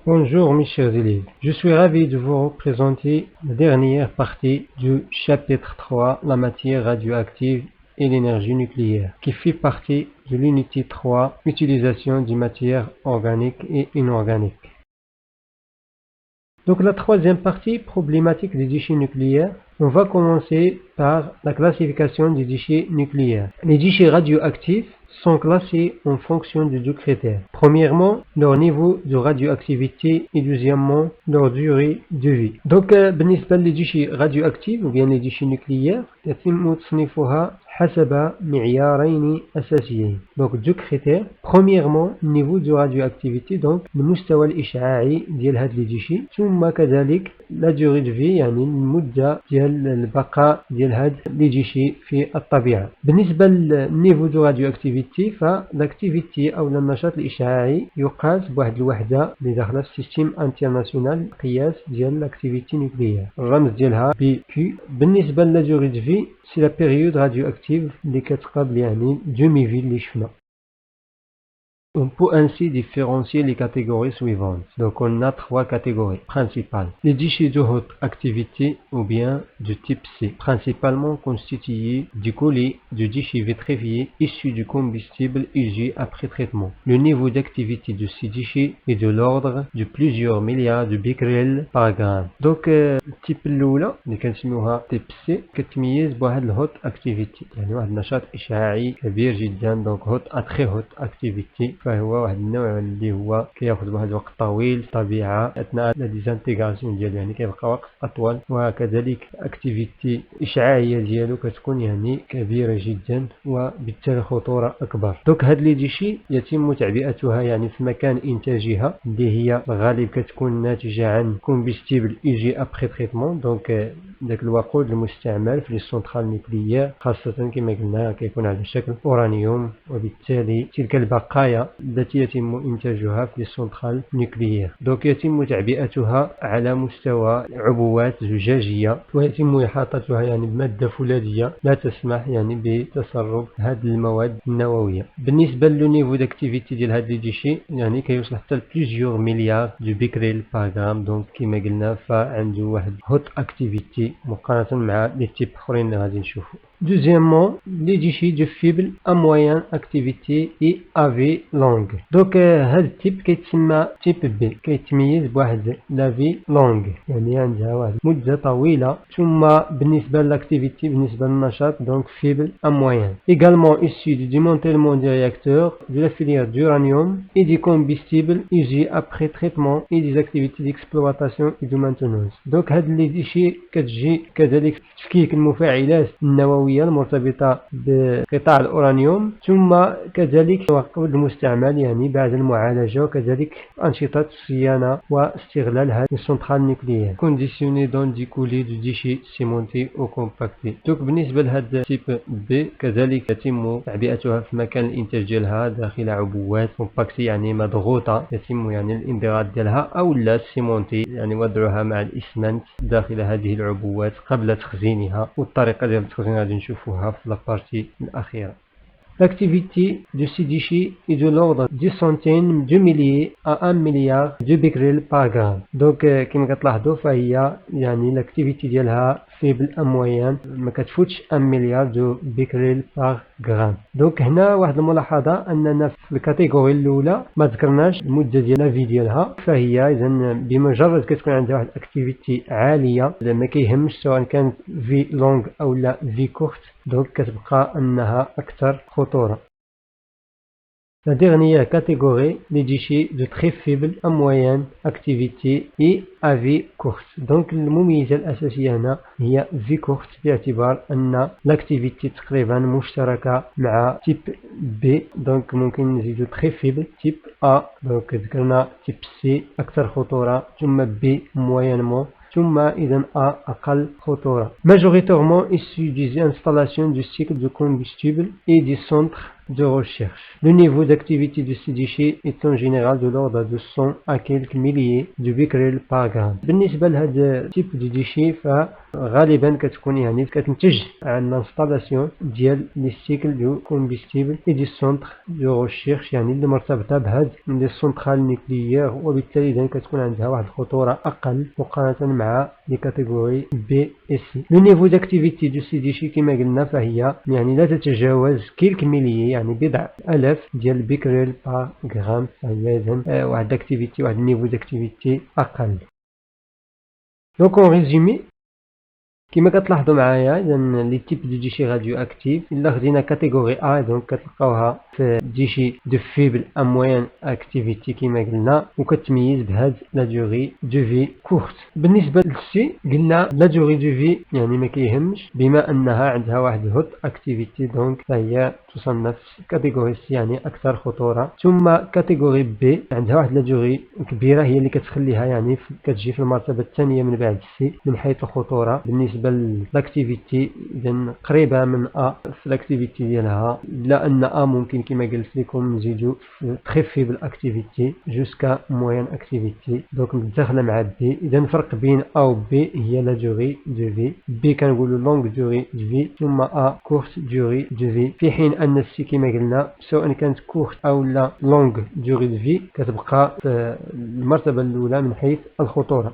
Bonjour mes chers élèves, je suis ravi de vous présenter la dernière partie du chapitre 3, la matière radioactive et l'énergie nucléaire, qui fait partie de l'unité 3, utilisation des matières organiques et inorganiques. Donc la troisième partie, problématique des déchets nucléaires. On va commencer par la classification des déchets nucléaires. Les déchets radioactifs sont classés en fonction de deux critères. Premièrement, leur niveau de radioactivité et deuxièmement, leur durée de vie. Donc, بالنسبة للدéchets radioactifs ou bien les déchets nucléaires, يتم تصنيفها حسب معيارين أساسيين. Donc, deux critères. Premièrement, niveau de radioactivité, donc المستوى الإشعاعي ديال هاد les déchets. ثم كذلك la durée de vie يعني المدة ديال البقاء ديال هاد les déchets في الطبيعة. بالنسبة للنيفو دو راديوأكتيفيتي فالاكتيفيتي أو النشاط الإشعاعي يقاس بواحد الوحدة اللي داخلة في السيستم انترناسيونال قياس ديال لاكتيفيتي نوكليير. الرمز ديالها بي كيو. بالنسبة لا durée de vie سي لا بيريود راديوأكتيف اللي كتقابل يعني دومي في اللي شفنا. On peut ainsi différencier les catégories suivantes. Donc on a trois catégories principales. Les déchets de haute activité ou bien de type C, principalement constitués du colis de déchets vitrifiés issus du combustible usé après traitement. Le niveau d'activité de ces déchets est de l'ordre de plusieurs milliards de becquerels par gramme. Donc التيب الأولى اللي كنسميوها تيب سي كتميز بواحد الهوت اكتيفيتي، يعني واحد النشاط إشعاعي كبير جدا. دونك هوت اتري هوت اكتيفيتي، فهو واحد النوع اللي هو كياخذ واحد الوقت طويل في الطبيعة أثناء لا ديزانتيغراسيون ديالو، يعني كيبقى وقت أطول، وكذلك اكتيفيتي إشعاعية ديالو كتكون يعني كبيرة جدا وبالتالي خطورة أكبر. دونك هاد لي ديشي يتم تعبئتها يعني في مكان إنتاجها اللي هي الغالب كتكون ناتجة عن كومبستيبل يجي أبخي تريتمون. دونك داك الوقود المستعمل في السنترال نوكليير خاصة كما قلنا كيكون على شكل أورانيوم، وبالتالي تلك البقايا التي يتم إنتاجها في السنترال نوكليير. دونك يتم تعبئتها على مستوى عبوات زجاجية ويتم إحاطتها يعني بمادة فولاذية لا تسمح يعني بتسرب هذه المواد النووية. بالنسبة للنيفو داكتيفيتي ديال هاد لي ديشي يعني كيوصل حتى ل بليزيور مليار دو بيكريل باغ غرام. دونك كما قلنا فعنده واحد هوت اكتيفيتي مقارنة مع لي تيب اخرين اللي غادي نشوفو. Deuxièmement, les déchets de faible à moyenne activité et AV longue. Donc هذا التيب كيتسمى تيب بي، كيتميز بواحد لا في لونغ يعني عندها واحد مدة طويلة. ثم بالنسبة للاكتيفيتي بالنسبة للنشاط donc faible à moyenne. Également issu du démantèlement des réacteurs, de la filière d'uranium et des combustibles usés après traitement et des activités d'exploitation et de maintenance. Donc هاد لي ديشي كتجي كذلك في تفكيك المفاعلات النووية المرتبطة بقطاع الأورانيوم، ثم كذلك الوقود المستعمل يعني بعد المعالجة، وكذلك أنشطة الصيانة واستغلال هذه السنترال نوكليير. كونديسيوني دون ديكولي دو ديشي سيمونتي أو كومباكتي. دوك بالنسبة لهذا تيب بي كذلك يتم تعبئتها في مكان الإنتاج ديالها داخل عبوات كومباكتي يعني مضغوطة، يتم يعني الانضغاط ديالها أو لا سيمونتي يعني وضعها مع الإسمنت داخل هذه العبوات قبل تخزينها، والطريقة ديال التخزين غادي نشوفوها في لابارتي الأخيرة. L'activité de ces déchets est de l'ordre de centaines de milliers à 1 milliard de becquerels par gramme. Donc كما كتلاحظوا فهي يعني l'activité ديالها فيبل ان موين ما كتفوتش 1 مليار دو بيكريل باغ غرام. دونك هنا واحد الملاحظه اننا في الكاتيجوري الاولى ما ذكرناش المده ديال لا في ديالها، فهي اذا بمجرد كتكون عندها واحد اكتيفيتي عاليه ما كيهمش سواء كانت في لونغ او لا في كورت، دونك كتبقى انها اكثر خطوره. La dernière catégorie, les déchets de très faible à moyenne activité et à vie courte. Donc المميزة الأساسية هنا هي في كورت باعتبار أن l'activité تقريبا مشتركة مع تيب بي. دونك ممكن نزيدو très faible تيب A. دونك ذكرنا تيب سي أكثر خطورة، ثم بي moyennement، ثم إذا A أقل خطورة. Majoritairement issu des installations du cycle de combustible et des centres de recherche. Le niveau d'activité de ces déchets est en général de l'ordre de 100 à quelques milliers de becquerel par gramme. بالنسبة لهذا type de déchets فغالبا كتكون يعني كتنتج عن انستالاسيون ديال لي سيكل دو كومبيستيبل et des centres de recherche يعني اللي مرتبطة بهاد لي سونترال نيكليير، وبالتالي إذا كتكون عندها واحد الخطورة أقل مقارنة مع لي كاتيجوري B et C. Le niveau d'activité de ces déchets كما قلنا فهي يعني لا تتجاوز كيلك مليي يعني بضع آلاف ديال البيكريل بار غرام، فهي إذن واحد d'activité واحد النيفو d'activité أقل. Donc en résumé كما كتلاحظوا معايا اذا لي تيب دو ديشي راديو اكتيف الا خدينا كاتيجوري ا دونك كتلقاوها في ديشي دو فيبل ا موين اكتيفيتي كما قلنا، وكتميز بهاد لا دوري دو في كورت. بالنسبه للسي قلنا لا دوري دو في يعني ما كيهمش بما انها عندها واحد هوت اكتيفيتي، دونك فهي تصنف كاتيجوري سي يعني اكثر خطوره. ثم كاتيجوري بي عندها واحد لا دوري كبيره هي اللي كتخليها يعني كتجي في المرتبه الثانيه من بعد سي من حيث الخطوره. بالنسبه لاكتيفيتي اذا قريبه من ا في الاكتيفيتي ديالها، الا ان ا ممكن كما قلت لكم نزيدو تري فيبل اكتيفيتي جوسكا موين اكتيفيتي، دونك متداخله مع بي. اذا الفرق بين ا و بي هي لا دوري دو في. بي كنقولوا لونغ دوري دو في، ثم ا كورت دوري دو في، في حين ان السي كما قلنا سواء كانت كورت او لا لونغ دوري دو في كتبقى في المرتبه الاولى من حيث الخطوره.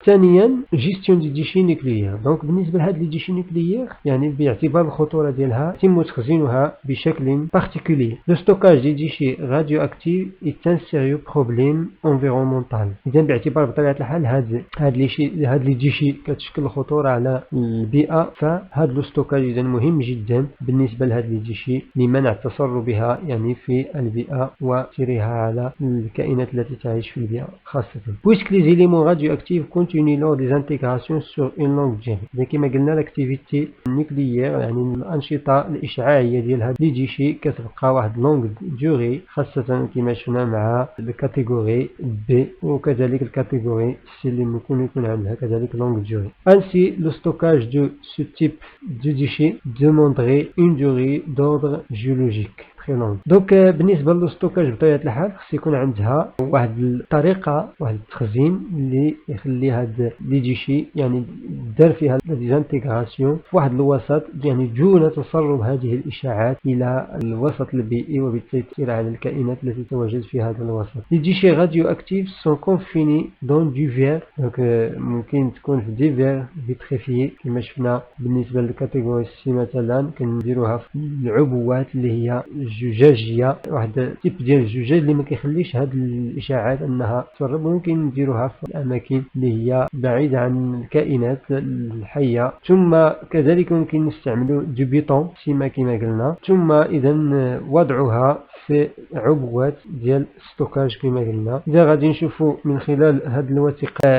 ثانيا جيستيون دي ديشي نيكليير. دونك بالنسبه لهاد لي ديشي نيكليير يعني باعتبار الخطوره ديالها يتم تخزينها بشكل بارتيكولي. لو ستوكاج دي ديشي راديو اكتيف est un sérieux problème environnemental. اذا باعتبار بطبيعه الحال هاد لي ديشي كتشكل خطوره على البيئه، فهاد لو ستوكاج اذا مهم جدا بالنسبه لهاد لي ديشي لمنع تسربها يعني في البيئه وتاثيرها على الكائنات التي تعيش في البيئه خاصه. puisque les éléments radioactifs continue lors des intégrations sur une longue durée. زي كما قلنا لاكتيفيتي نيكليير يعني الانشطه الاشعاعيه ديال هاد لي ديشي كتبقى واحد لونغ دوري، خاصه كما شفنا مع الكاتيجوري بي وكذلك الكاتيجوري سي اللي ممكن يكون عندها كذلك لونغ دوري. Ainsi le stockage de ce type de déchets demanderait une durée d'ordre géologique. دونك بالنسبه للستوكاج بطبيعه الحال خص يكون عندها واحد الطريقه واحد التخزين اللي يخلي هاد لي ديشي يعني دار فيها ديزانتيغراسيون في واحد الوسط يعني دون تسرب هذه الاشاعات الى الوسط البيئي وبالتالي تاثير على الكائنات التي تتواجد في هذا الوسط. لي ديشي راديو اكتيف سون كونفيني دون دو فير، دونك ممكن تكون في دي فير فيتريفيي كما شفنا بالنسبه للكاتيجوري سي مثلا كنديروها في العبوات اللي هي زجاجيه، واحد تيب ديال الزجاج اللي ما كيخليش هاد الاشاعات انها تسرب. ممكن نديروها في الاماكن اللي هي بعيده عن الكائنات الحيه. ثم كذلك ممكن نستعملوا دو بيطون سيما كما قلنا، ثم اذا وضعها في عبوات ديال ستوكاج كما قلنا. اذا غادي نشوفوا من خلال هاد الوثيقه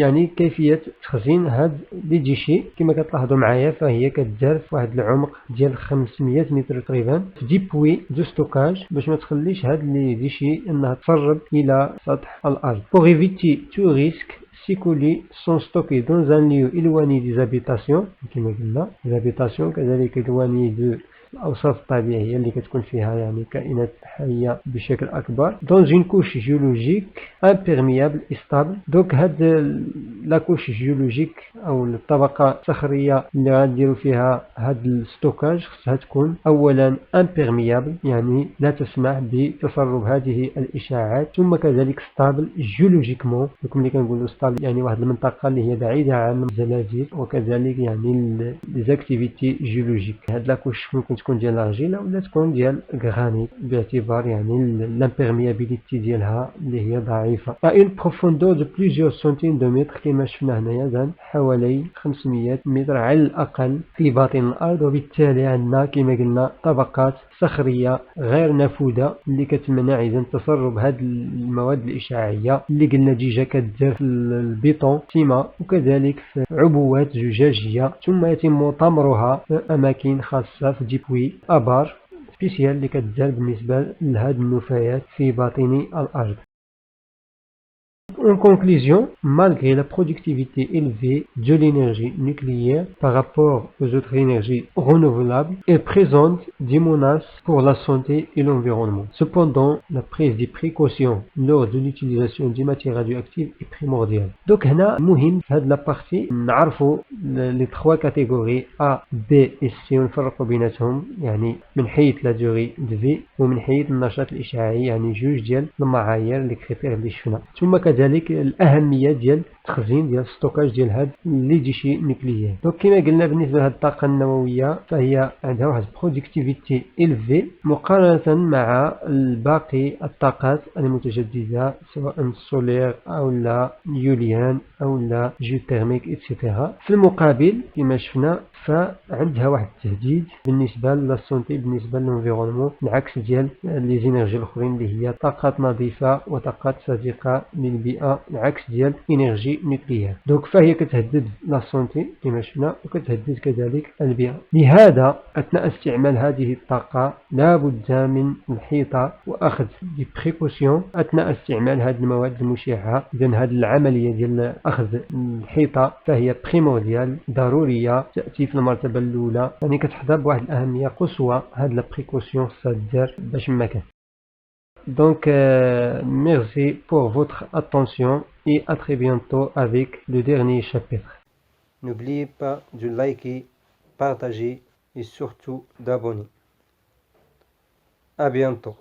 يعني كيفيه تخزين هاد لي ديشي كما كتلاحظوا معايا فهي كتدار في واحد العمق ديال 500 متر تقريبا في ديبوي دو ستوكاج باش ما تخليش هاد لي ديشي انها تسرب الى سطح الارض. pour éviter tout risque ces colis sont stockés dans un lieu éloigné des habitations كما قلنا الهابيتاسيون كذلك éloigné de الأوساط الطبيعية اللي كتكون فيها يعني كائنات حية بشكل أكبر. dans une couche géologique imperméable et stable. دونك هاد لاكوش جيولوجيك أو الطبقة الصخرية اللي غنديرو فيها هاد الستوكاج خصها تكون أولا imperméable يعني لا تسمح بتسرب هذه الإشاعات، ثم كذلك stable جيولوجيكمون. ملي كنقولو stable يعني واحد المنطقة اللي هي بعيدة عن الزلازل وكذلك يعني ليزاكتيفيتي جيولوجيك. هاد لاكوش ممكن تكون ديال الارجيله ولا تكون ديال غرانيت باعتبار يعني لامبيرميابيليتي ديالها اللي هي ضعيفه. اون بروفوندور دو بليزيور سنتين دو متر كما شفنا هنايا حوالي 500 متر على الاقل في باطن الارض، وبالتالي عندنا كما قلنا طبقات صخريه غير نافذه اللي كتمنع اذا تسرب هذه المواد الاشعاعيه اللي قلنا ديجا كتدار في البيطون سيما وكذلك في عبوات زجاجيه، ثم يتم طمرها في اماكن خاصه في ديبوي ابار سبيسيال اللي كتدار بالنسبه لهاد النفايات في باطن الارض. en conclusion, malgré la productivité élevée de l'énergie nucléaire par rapport aux autres énergies renouvelables, elle présente des menaces pour la santé et l'environnement. Cependant, la prise des précautions lors de l'utilisation des matières radioactives est primordiale. Donc هنا مهم في هذه la partie نعرفوا les trois catégories A, B et C ونفرقوا بيناتهم يعني من حيث la durée de vie ومن حيث النشاط الإشعاعي يعني جوج ديال المعايير اللي كريتير اللي شفنا. ثم كذلك الأهمية ديال التخزين ديال الستوكاج ديال هاد لي ديشي نوكليير. دونك كما قلنا بالنسبة لهاد الطاقة النووية فهي عندها واحد برودكتيفيتي إلفي مقارنة مع باقي الطاقات المتجددة سواء السولير أو لا يوليان أو لا جيوتيرميك إتسيتيرا. في المقابل كما شفنا فعندها واحد التهديد بالنسبة للسونتي بالنسبة للانفيرونمون العكس ديال لي زينيرجي الأخرين اللي هي طاقات نظيفة وطاقات صديقة للبيئة العكس ديال إنرجي نوكليير. دونك فهي كتهدد لا سونتي كما شفنا وكتهدد كذلك البيئة. لهذا أثناء استعمال هذه الطاقة لا بد من الحيطة وأخذ دي بريكوسيون أثناء استعمال هذه المواد المشعة. إذن هذه العملية ديال أخذ الحيطة فهي بريمورديال ضرورية تأتي في المرتبة الأولى يعني كتحظى بواحد الأهمية قصوى هذه لا بريكوسيون خصها دار باش ما كان. Donc, merci pour votre attention et à très bientôt avec le dernier chapitre. N'oubliez pas de liker, partager et surtout d'abonner. À bientôt.